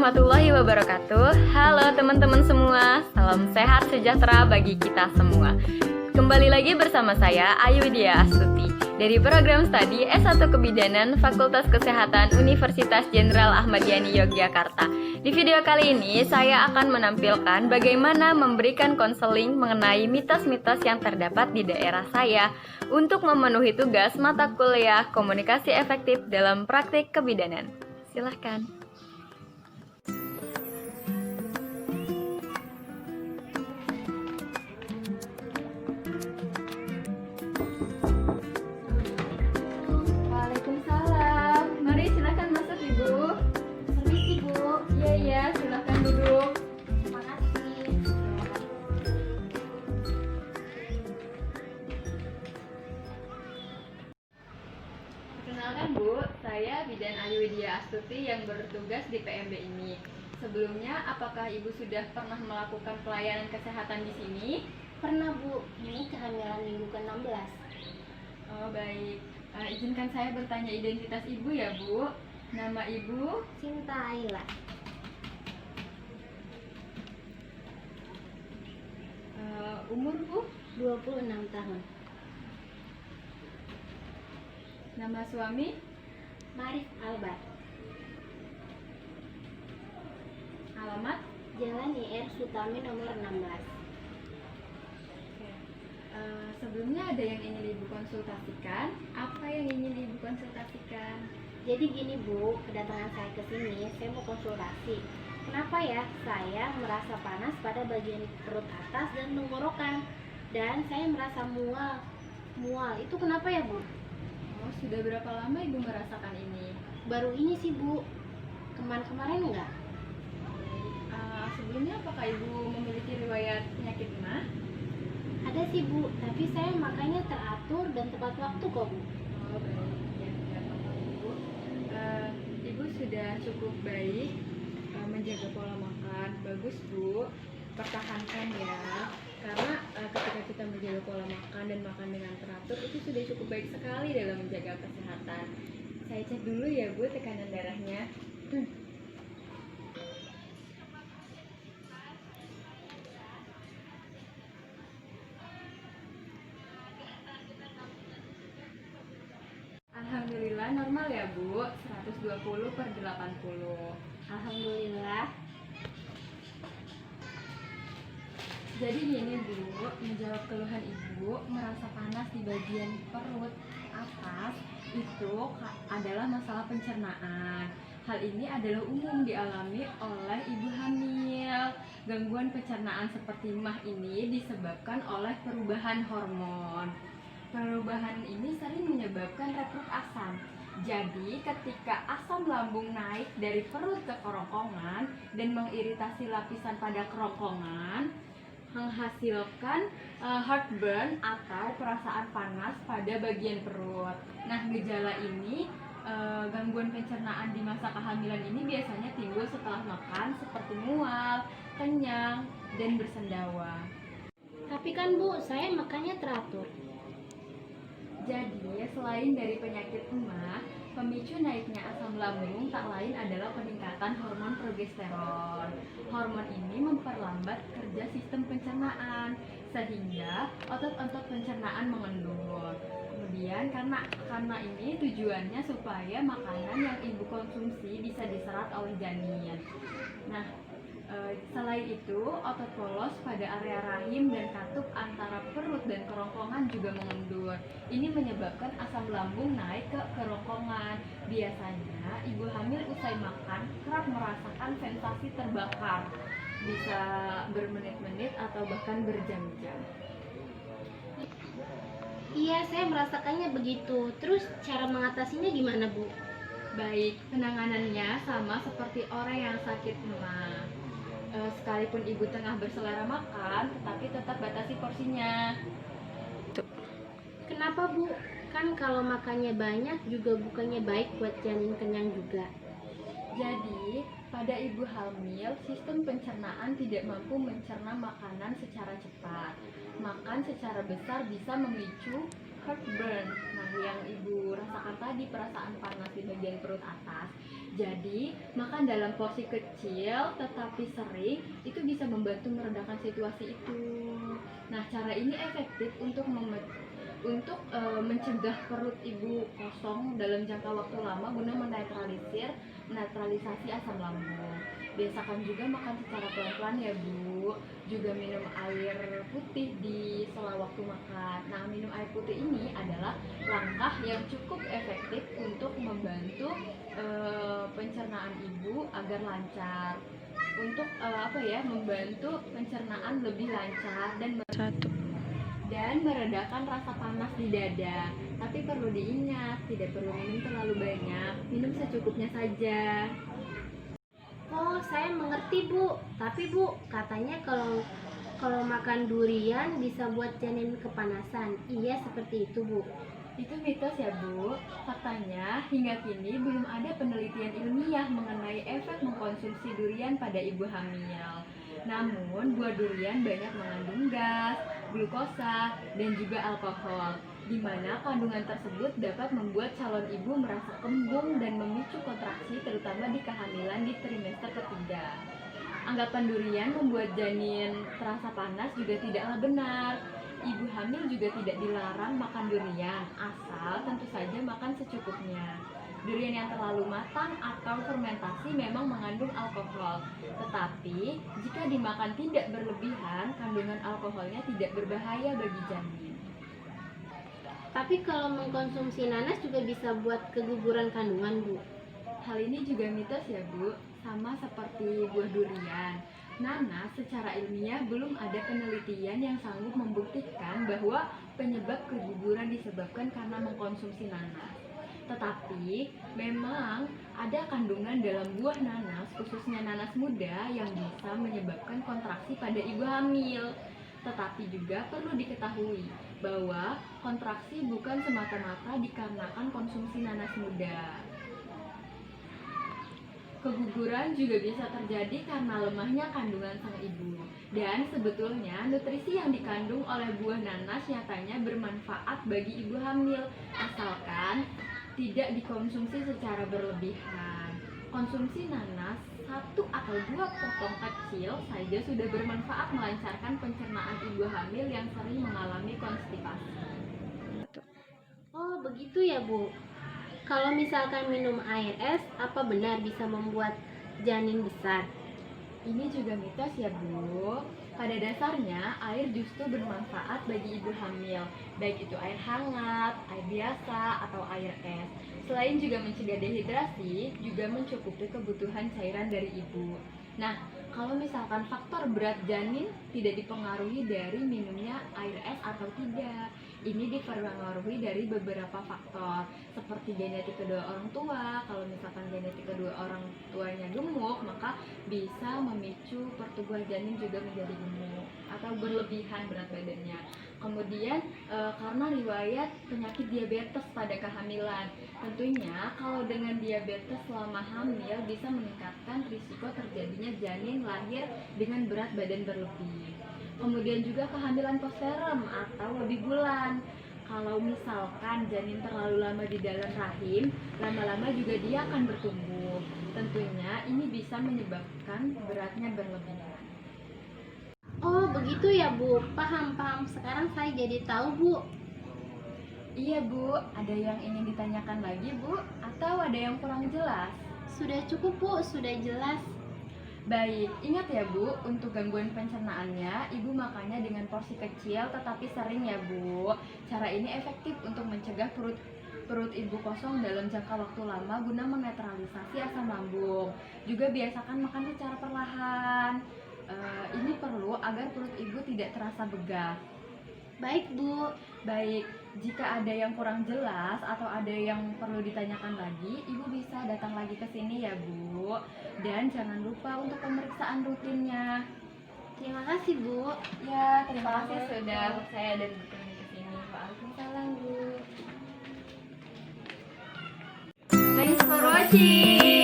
warahmatullahi wabarakatuh. Halo teman-teman semua, salam sehat sejahtera bagi kita semua. Kembali lagi bersama saya Ayu Widya Astuti dari program studi S1 Kebidanan Fakultas Kesehatan Universitas Jenderal Ahmad Yani Yogyakarta. Di video kali ini saya akan menampilkan bagaimana memberikan konseling mengenai mitos-mitos yang terdapat di daerah saya untuk memenuhi tugas mata kuliah komunikasi efektif dalam praktik kebidanan. Silahkan. Waalaikumsalam. Mari silahkan masuk Ibu. Permisi Bu. Iya, silahkan duduk. Makasih. Perkenalkan Bu, saya Bidan Ayu Widya Astuti yang bertugas di PMB ini. Sebelumnya, apakah Ibu sudah pernah melakukan pelayanan kesehatan di sini? Pernah Bu, ini kehamilan minggu ke-16. Oh baik, izinkan saya bertanya identitas Ibu ya Bu. Nama Ibu? Sinta Aila. Umur Bu? 26 tahun. Nama suami? Marif Albar. Alamat? Jalan IR Sutami nomor 16. Sebelumnya ada yang ingin Ibu konsultasikan? Apa yang ingin Ibu konsultasikan? Jadi gini Bu, kedatangan saya ke sini, saya mau konsultasi. Kenapa ya saya merasa panas pada bagian perut atas dan tenggorokan, dan saya merasa mual. Itu kenapa ya Bu? Oh, sudah berapa lama Ibu merasakan ini? Baru ini sih Bu. Kemarin enggak? Sebelumnya apakah Ibu memiliki riwayat penyakit mah? Ada sih Bu, tapi saya makannya teratur dan tepat waktu kok Bu. Oh baik, ya tidak apa-apa Ibu. Ibu sudah cukup baik menjaga pola makan. Bagus Bu, pertahankan ya. Karena ketika kita menjaga pola makan dan makan dengan teratur itu sudah cukup baik sekali dalam menjaga kesehatan. Saya cek dulu ya Bu tekanan darahnya. Alhamdulillah normal ya Bu, 120/80. Alhamdulillah. Jadi gini Bu, menjawab keluhan Ibu merasa panas di bagian perut atas itu adalah masalah pencernaan. Hal ini adalah umum dialami oleh ibu hamil. Gangguan pencernaan seperti mah ini disebabkan oleh perubahan hormon. Perubahan ini sering menyebabkan rekrut asam. Jadi, ketika asam lambung naik dari perut ke kerongkongan dan mengiritasi lapisan pada kerongkongan, menghasilkan heartburn atau perasaan panas pada bagian perut. Nah, gejala ini, gangguan pencernaan di masa kehamilan ini biasanya timbul setelah makan seperti mual, kenyang, dan bersendawa. Tapi kan Bu, saya makannya teratur. Jadi, selain dari penyakit emah, pemicu naiknya asam lambung tak lain adalah peningkatan hormon progesteron. Hormon ini memperlambat kerja sistem pencernaan, sehingga otot-otot pencernaan mengendur. Kemudian karena ini tujuannya supaya makanan yang Ibu konsumsi bisa diserap oleh janin. Nah, selain itu, otot polos pada area rahim dan katup antara perut dan kerongkongan juga mengendur. Ini menyebabkan asam lambung naik ke kerongkongan. Biasanya, ibu hamil usai makan kerap merasakan sensasi terbakar. Bisa bermenit-menit atau bahkan berjam-jam. Iya, saya merasakannya begitu. Terus cara mengatasinya gimana Bu? Baik, penanganannya sama seperti orang yang sakit emah. Sekalipun ibu tengah berselera makan, tetapi tetap batasi porsinya. Kenapa Bu? Kan kalau makannya banyak juga bukannya baik buat janin kenyang juga. Jadi, Pada ibu hamil, sistem pencernaan tidak mampu mencerna makanan secara cepat. Makan secara besar bisa memicu heartburn. Nah, yang ibu rasakan tadi, perasaan panas di bagian perut atas. Jadi, makan dalam porsi kecil tetapi sering itu bisa membantu meredakan situasi itu. Nah, cara ini efektif untuk mencegah perut ibu kosong dalam jangka waktu lama guna menetralisasi asam lambung. Biasakan juga makan secara pelan-pelan ya Bu. Juga minum air putih di sela waktu makan. Nah, minum air putih ini adalah langkah yang cukup efektif untuk membantu pencernaan ibu agar lancar. Untuk membantu pencernaan lebih lancar dan meredakan rasa panas di dada. Tapi perlu diingat, tidak perlu minum terlalu banyak, minum secukupnya saja. Oh, saya mengerti Bu. Tapi Bu, katanya kalau makan durian bisa buat janin kepanasan. Iya seperti itu Bu. Itu mitos ya Bu. Faktanya, hingga kini belum ada penelitian ilmiah mengenai efek mengkonsumsi durian pada ibu hamil. Namun, buah durian banyak mengandung gas, glukosa, dan juga alkohol, di mana kandungan tersebut dapat membuat calon ibu merasa kembung dan memicu kontraksi terutama di kehamilan di trimester ketiga. Anggapan durian membuat janin terasa panas juga tidaklah benar. Ibu hamil juga tidak dilarang makan durian, asal tentu saja makan secukupnya. Durian yang terlalu matang atau fermentasi memang mengandung alkohol, tetapi jika dimakan tidak berlebihan, kandungan alkoholnya tidak berbahaya bagi janin. Tapi kalau mengkonsumsi nanas juga bisa buat keguguran kandungan Bu. Hal ini juga mitos ya Bu, sama seperti buah durian. Nanas secara ilmiah belum ada penelitian yang sanggup membuktikan bahwa penyebab keguguran disebabkan karena mengkonsumsi nanas. Tetapi memang ada kandungan dalam buah nanas, khususnya nanas muda, yang bisa menyebabkan kontraksi pada ibu hamil. Tetapi juga perlu diketahui bahwa kontraksi bukan semata-mata dikarenakan konsumsi nanas muda. Keguguran juga bisa terjadi karena lemahnya kandungan sang ibu. Dan sebetulnya nutrisi yang dikandung oleh buah nanas nyatanya bermanfaat bagi ibu hamil, asalkan tidak dikonsumsi secara berlebihan. Konsumsi nanas 1 atau 2 potong kecil saja sudah bermanfaat melancarkan pencernaan ibu hamil yang sering mengalami konstipasi. Oh, begitu ya Bu. Kalau misalkan minum air es, apa benar bisa membuat janin besar? Ini juga mitos ya Bu. Pada dasarnya, air justru bermanfaat bagi ibu hamil, baik itu air hangat, air biasa, atau air es. Selain juga mencegah dehidrasi, juga mencukupi kebutuhan cairan dari ibu. Nah, kalau misalkan faktor berat janin tidak dipengaruhi dari minumnya air es atau tidak, ini dipengaruhi dari beberapa faktor, seperti genetik kedua orang tua. Kalau misalkan genetik kedua orang tuanya gemuk, maka bisa memicu pertumbuhan janin juga menjadi gemuk atau berlebihan berat badannya. Kemudian karena riwayat penyakit diabetes pada kehamilan, tentunya kalau dengan diabetes selama hamil bisa meningkatkan risiko terjadinya janin lahir dengan berat badan berlebih. Kemudian juga kehamilan postpartum atau lebih bulan. Kalau misalkan janin terlalu lama di dalam rahim, lama-lama juga dia akan bertumbuh. Tentunya ini bisa menyebabkan beratnya berlebihan. Oh, begitu ya Bu. Paham. Sekarang saya jadi tahu Bu. Iya Bu, ada yang ingin ditanyakan lagi Bu? Atau ada yang kurang jelas? Sudah cukup Bu, sudah jelas. Baik, ingat ya Bu, untuk gangguan pencernaannya, Ibu makannya dengan porsi kecil tetapi sering ya Bu. Cara ini efektif untuk mencegah perut ibu kosong dalam jangka waktu lama guna menetralisasi asam lambung. Juga biasakan makan secara perlahan. Ini perlu agar perut ibu tidak terasa begah. Baik Bu. Baik, jika ada yang kurang jelas atau ada yang perlu ditanyakan lagi, Ibu bisa datang lagi ke sini ya Bu. Dan jangan lupa untuk pemeriksaan rutinnya. Terima kasih Bu. Ya, terima kasih sudah percaya dan berkunjung ke sini. Waalaikumsalam Bu. Thanks for watching.